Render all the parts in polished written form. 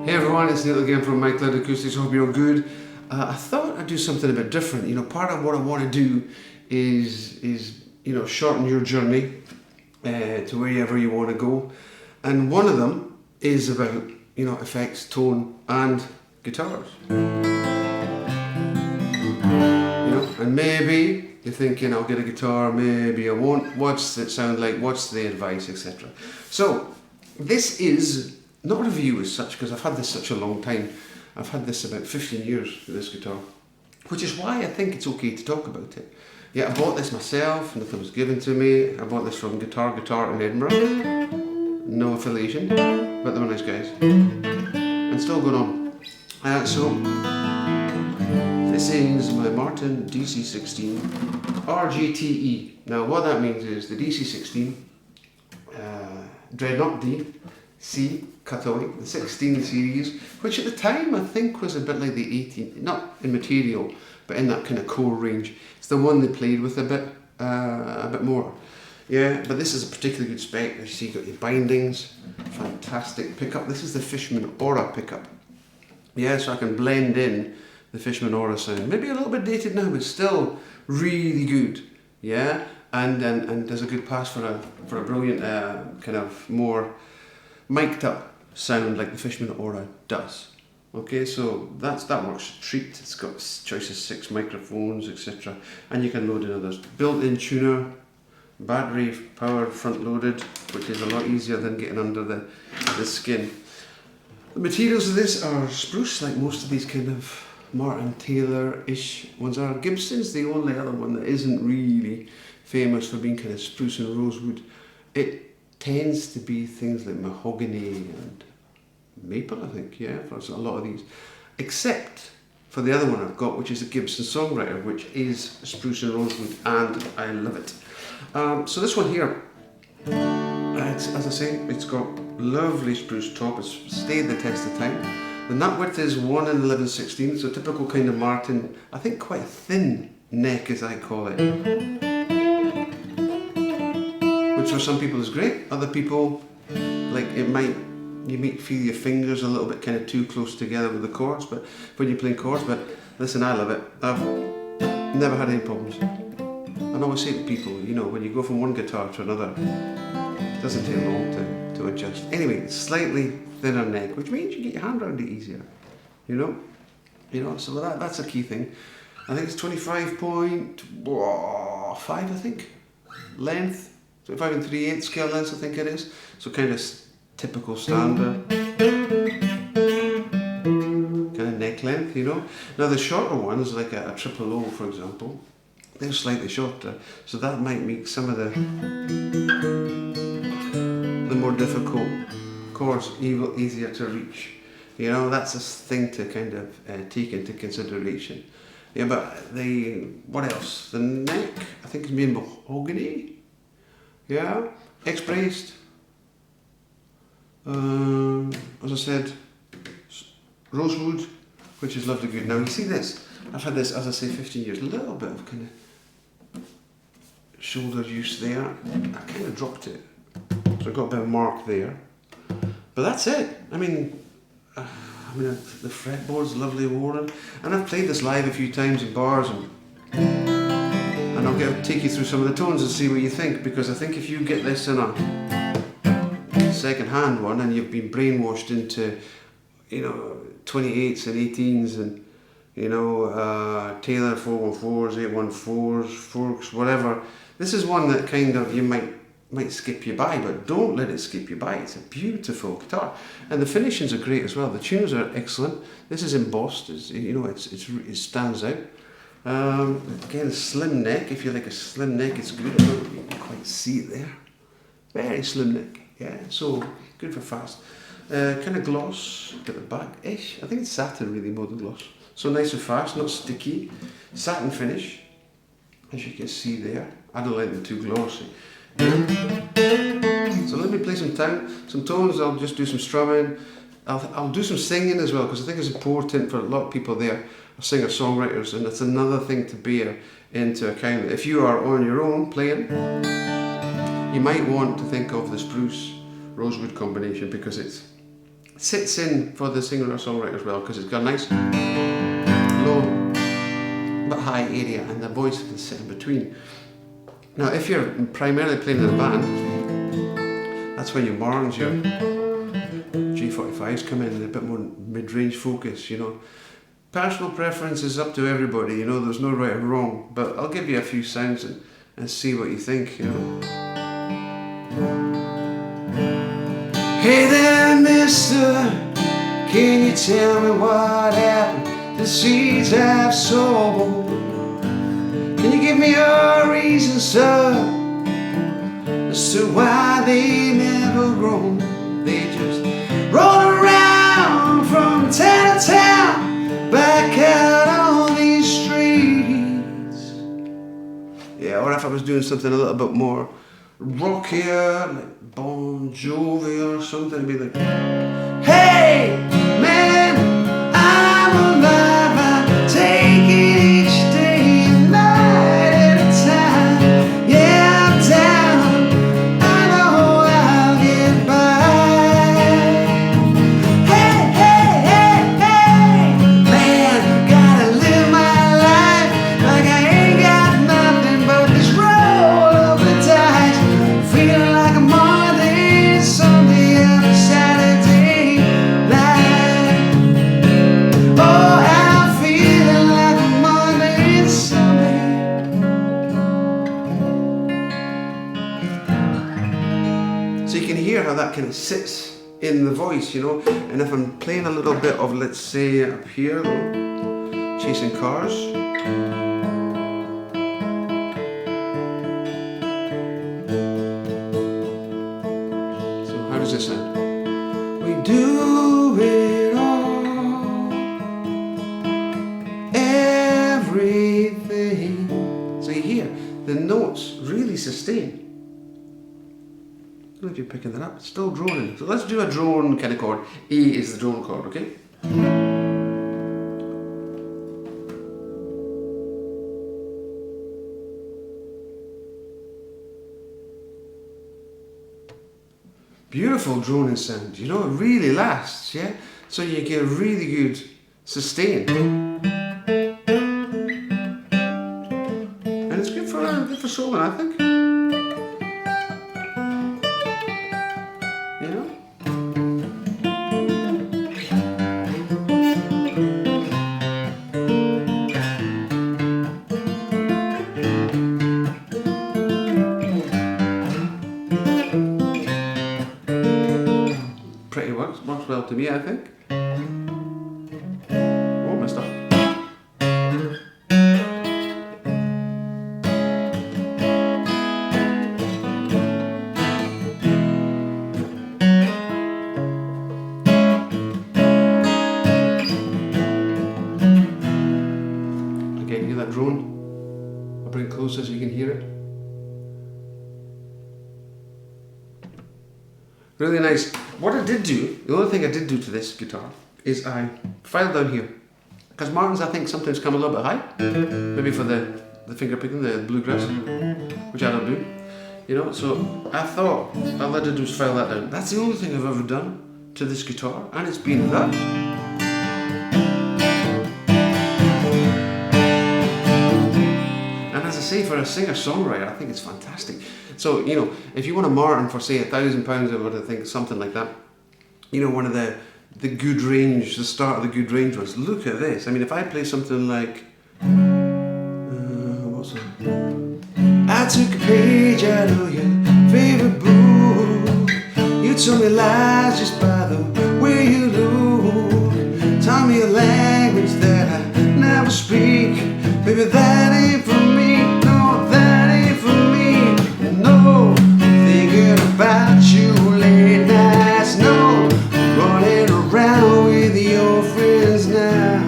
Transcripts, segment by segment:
Hey everyone, it's Neil again from My Cloud Acoustics. Hope you're good. I thought I'd do something a bit different. Part of what I want to do is shorten your journey to wherever you want to go, and one of them is about effects, tone, and guitars. And maybe you're thinking, I'll get a guitar, maybe I won't. What's it sound like? What's the advice, etc. So this is not a review as such, because I've had this such a long time. I've had this about 15 years with this guitar, which is why I think it's okay to talk about it. Yeah, I bought this myself, nothing was given to me. I bought this from Guitar in Edinburgh. No affiliation, but they were nice guys. And still going on. So this is my Martin DC-16 RGTE. Now what that means is the DC-16 Dreadnought D C cutaway, the 16 series, which at the time I think was a bit like the 18, not in material, but in that kind of core range. It's the one they played with a bit more. Yeah, but this is a particularly good spec. You see, you got your bindings, fantastic pickup. This is the Fishman Aura pickup. Yeah, so I can blend in the Fishman Aura sound. Maybe a little bit dated now, but still really good. Yeah, and there's a good pass for a brilliant kind of more mic'd up sound like the Fishman Aura does. Okay, so that works a treat. It's got choice of 6 microphones, etc. And you can load in others. Built-in tuner, battery powered front loaded, which is a lot easier than getting under the skin. The materials of this are spruce, like most of these kind of Martin Taylor-ish ones are. Gibson's the only other one that isn't really famous for being kind of spruce and rosewood. It tends to be things like mahogany and maple, I think, yeah, for a lot of these. Except for the other one I've got, which is a Gibson Songwriter, which is spruce and rosewood, and I love it. So this one here, as I say, it's got lovely spruce top. It's stayed the test of time. The nut width is 1 11/16, so typical kind of Martin, I think quite a thin neck as I call it. Which for some people is great, other people, like you might feel your fingers a little bit kind of too close together with the chords, but when you're playing chords, but listen, I love it. I've never had any problems. And I always say to people, when you go from one guitar to another, it doesn't take long to adjust. Anyway, slightly thinner neck, which means you get your hand around it easier, so that's a key thing. I think it's 25.5, I think, length. 25 and 3/8 scale lengths, I think it is. So kind of typical standard kind of neck length, Now the shorter ones, like a triple O, for example, they're slightly shorter, so that might make some of the more difficult chords easier to reach. That's a thing to kind of take into consideration. Yeah, but what else? The neck, I think, is made in mahogany. Yeah, X-braced. As I said, rosewood, which is lovely good. Now you see this, I've had this, as I say, 15 years, a little bit of kind of shoulder use there. I kind of dropped it, so I've got a bit of mark there. But that's it. I mean, the fretboard's lovely worn, and I've played this live a few times in bars, and I'll take you through some of the tones and see what you think, because I think if you get this in a second-hand one and you've been brainwashed into, 28s and 18s and, Taylor 414s, 814s, Forks, whatever, this is one that kind of you might skip you by, but don't let it skip you by. It's a beautiful guitar, and the finishings are great as well. The tuners are excellent. This is embossed, it stands out. Again, slim neck. If you like a slim neck, it's good. I don't know if you can quite see it there. Very slim neck, yeah. So good for fast. Kind of gloss at the back-ish. I think it's satin really more than gloss. So nice and fast, not sticky. Satin finish, as you can see there. I don't like them too glossy. So let me play some tones. I'll just do some strumming. I'll do some singing as well, because I think it's important for a lot of people there, singer-songwriters, and that's another thing to bear into account. If you are on your own playing, you might want to think of the spruce rosewood combination, because it's sits in for the singer or songwriter as well, because it's got a nice low but high area, and the voice can sit in between. Now, if you're primarily playing in a band, that's when your Martins, your G45s come in a bit more mid-range focus, you know. Personal preference is up to everybody, you know, there's no right or wrong, but I'll give you a few sounds and see what you think, you know. Hey there, mister, can you tell me what happened to seeds I've sown? Can you give me a reason, sir, as to why they never grow? They just roll around from town to town, back out on these streets. Yeah, or if I was doing something a little bit more rockier, like Bon Jovi or something, it'd be like, hey, man, I'm alive, I'm taking each day and night at a time. Yeah, I'm down, I know I'll get by. Hey, hey, hey, hey, man, gotta live my life like I ain't got nothing but this roll of the dice. Feeling like a Monday, Sunday, and a Saturday night. Oh, I'm feeling like a Monday and Sunday. So you can hear how that kind of sits in the voice, you know. And if I'm playing a little bit of, let's say, up here, though, chasing cars. How does this sound? We do it all, everything. So you hear the notes really sustain. I don't know if you're picking that up. It's still droning. So let's do a drone kind of chord. E is the drone chord, okay? Beautiful droning sound, you know, it really lasts, yeah? So you get a really good sustain. And it's good for soloing, I think. You know? Pretty works well to me, I think. Oh, messed up. Again, hear that drone? I'll bring it closer so you can hear it. Really nice. What I did do, the only thing I did do to this guitar is I filed down here. Because Martins, I think, sometimes come a little bit high. Maybe for the finger picking, the bluegrass, which I don't do. You know, so I thought all I did was file that down. That's the only thing I've ever done to this guitar, and it's been that. And as I say, for a singer-songwriter, I think it's fantastic. So, you know, if you want a Martin for, say, £1,000 or what I think, something like that, you know, one of the good range, the start of the good range ones, look at this. I mean, if I play something like, what's that? I took a page out of your favorite book. You told me lies just by the way you look. Taught me a language that I never speak. Baby, that ain't for me. No, that ain't for me. No, thinking about you late nights. No, running around with your friends now.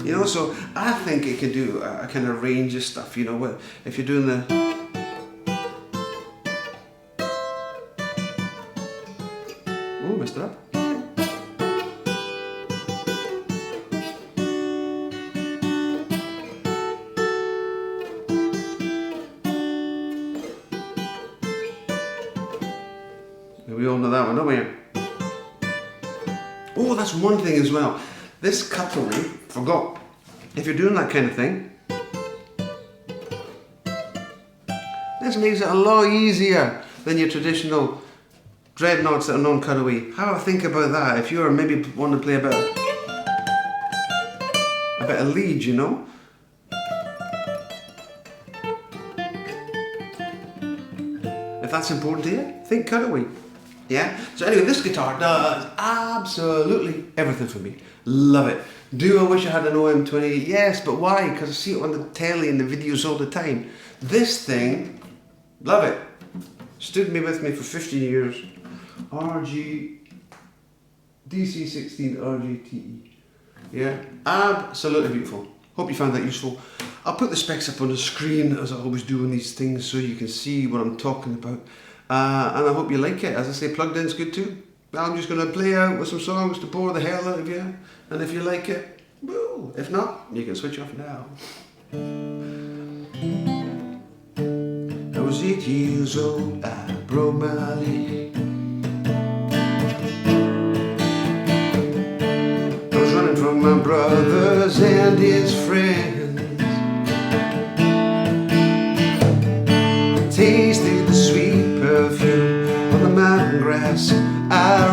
You know, so I think it can do a kind of range of stuff, you know, if you're doing the... Oh, messed it up. We all know that one, don't we? Oh, that's one thing as well. This cutlery, forgot, if you're doing that kind of thing, this makes it a lot easier than your traditional dreadnoughts that are non-cutaway. Have a think about that. If you're maybe want to play a bit of lead, you know. If that's important to you, think cutaway. Yeah? So anyway, this guitar does absolutely everything for me. Love it. Do I wish I had an OM28? Yes, but why? Because I see it on the telly and the videos all the time. This thing, love it. Stood with me for 50 years. DC-16 RGTE. Yeah, absolutely beautiful. Hope you found that useful. I'll put the specs up on the screen as I always do on these things so you can see what I'm talking about. And I hope you like it. As I say, plugged in's good too. I'm just going to play out with some songs to bore the hell out of you. And if you like it, woo. If not, you can switch off now. I was 8 years old, I broke my leg. I was running from my brothers and his friends. Tasted the sweet perfume on the mountain grass. I